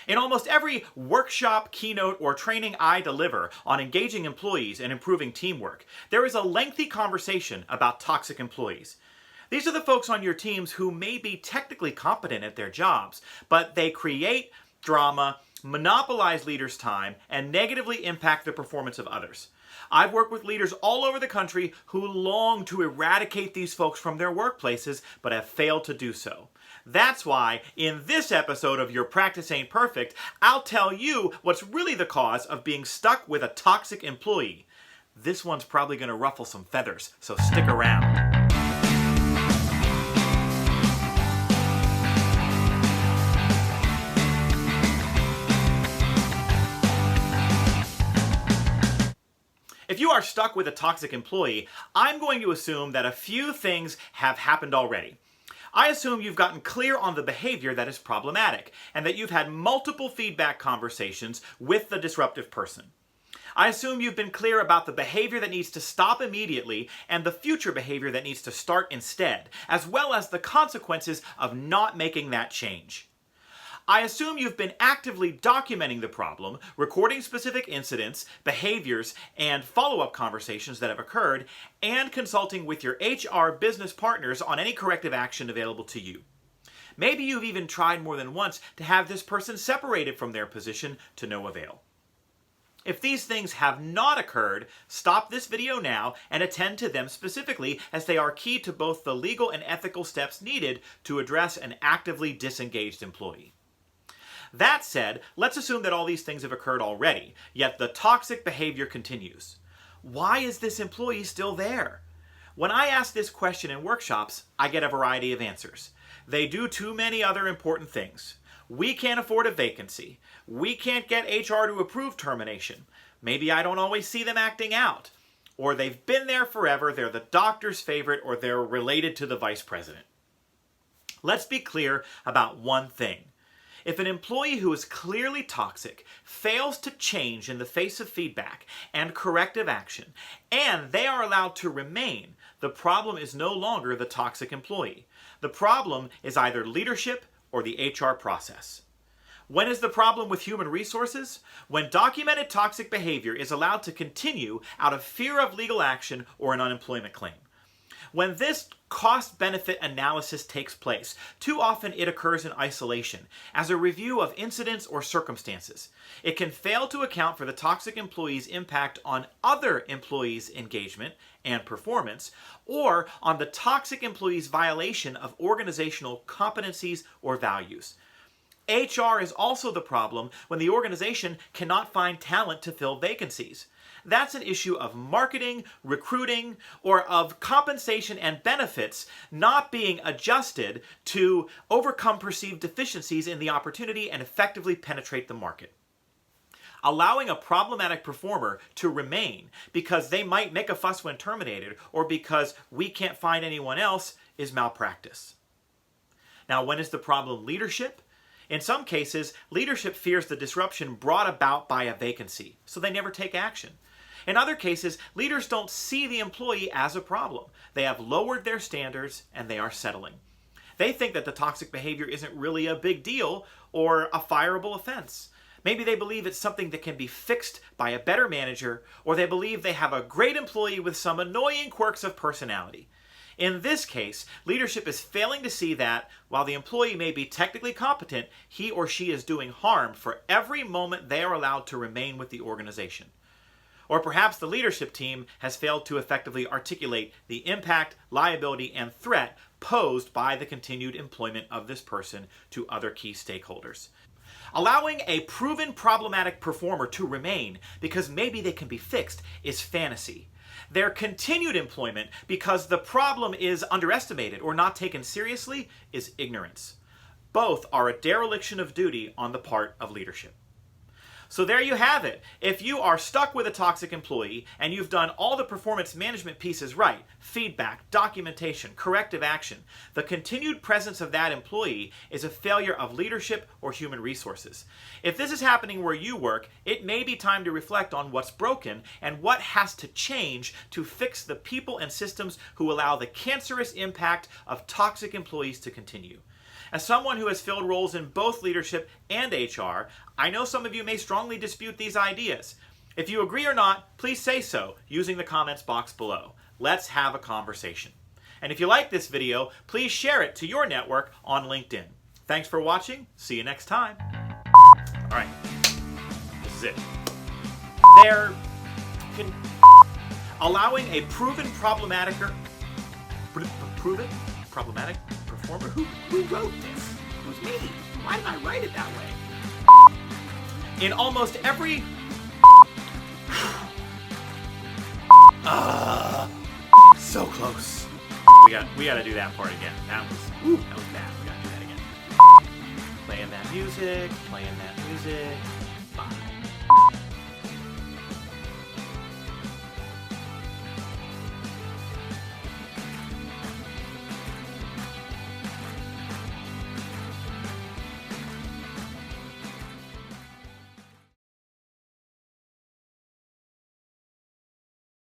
In almost every workshop, keynote, or training I deliver on engaging employees and improving teamwork, there is a lengthy conversation about toxic employees. These are the folks on your teams who may be technically competent at their jobs, but they create drama, monopolize leaders' time, and negatively impact the performance of others. I've worked with leaders all over the country who long to eradicate these folks from their workplaces, but have failed to do so. That's why, in this episode of Your Practice Ain't Perfect, I'll tell you what's really the cause of being stuck with a toxic employee. This one's probably going to ruffle some feathers, so stick around. If you are stuck with a toxic employee, I'm going to assume that a few things have happened already. I assume you've gotten clear on the behavior that is problematic, and that you've had multiple feedback conversations with the disruptive person. I assume you've been clear about the behavior that needs to stop immediately and the future behavior that needs to start instead, as well as the consequences of not making that change. I assume you've been actively documenting the problem, recording specific incidents, behaviors, and follow-up conversations that have occurred, and consulting with your HR business partners on any corrective action available to you. Maybe you've even tried more than once to have this person separated from their position to no avail. If these things have not occurred, stop this video now and attend to them specifically, as they are key to both the legal and ethical steps needed to address an actively disengaged employee. That said, let's assume that all these things have occurred already, yet the toxic behavior continues. Why is this employee still there? When I ask this question in workshops, I get a variety of answers. They do too many other important things. We can't afford a vacancy. We can't get HR to approve termination. Maybe I don't always see them acting out. Or they've been there forever, they're the doctor's favorite, or they're related to the vice president. Let's be clear about one thing. If an employee who is clearly toxic fails to change in the face of feedback and corrective action, and they are allowed to remain, the problem is no longer the toxic employee. The problem is either leadership or the HR process. When is the problem with human resources? When documented toxic behavior is allowed to continue out of fear of legal action or an unemployment claim. When this cost-benefit analysis takes place, too often it occurs in isolation, as a review of incidents or circumstances. It can fail to account for the toxic employee's impact on other employees' engagement and performance, or on the toxic employee's violation of organizational competencies or values. HR is also the problem when the organization cannot find talent to fill vacancies. That's an issue of marketing, recruiting, or of compensation and benefits not being adjusted to overcome perceived deficiencies in the opportunity and effectively penetrate the market. Allowing a problematic performer to remain because they might make a fuss when terminated or because we can't find anyone else is malpractice. Now, when is the problem leadership? In some cases, leadership fears the disruption brought about by a vacancy, so they never take action. In other cases, leaders don't see the employee as a problem. They have lowered their standards and they are settling. They think that the toxic behavior isn't really a big deal or a fireable offense. Maybe they believe it's something that can be fixed by a better manager, or they believe they have a great employee with some annoying quirks of personality. In this case, leadership is failing to see that, while the employee may be technically competent, he or she is doing harm for every moment they are allowed to remain with the organization. Or perhaps the leadership team has failed to effectively articulate the impact, liability, and threat posed by the continued employment of this person to other key stakeholders. Allowing a proven problematic performer to remain because maybe they can be fixed is fantasy. Their continued employment because the problem is underestimated or not taken seriously is ignorance. Both are a dereliction of duty on the part of leadership. So there you have it. If you are stuck with a toxic employee and you've done all the performance management pieces right, feedback, documentation, corrective action, the continued presence of that employee is a failure of leadership or human resources. If this is happening where you work, it may be time to reflect on what's broken and what has to change to fix the people and systems who allow the cancerous impact of toxic employees to continue. As someone who has filled roles in both leadership and HR, I know some of you may strongly dispute these ideas. If you agree or not, please say so using the comments box below. Let's have a conversation. And if you like this video, please share it to your network on LinkedIn. Thanks for watching. See you next time. All right, this is it. They're allowing a proven problematic performer. Who wrote this? It was me. Why did I write it that way? In almost every so close. We gotta do that part again. That was bad. We gotta do that again. Playing that music. Bye.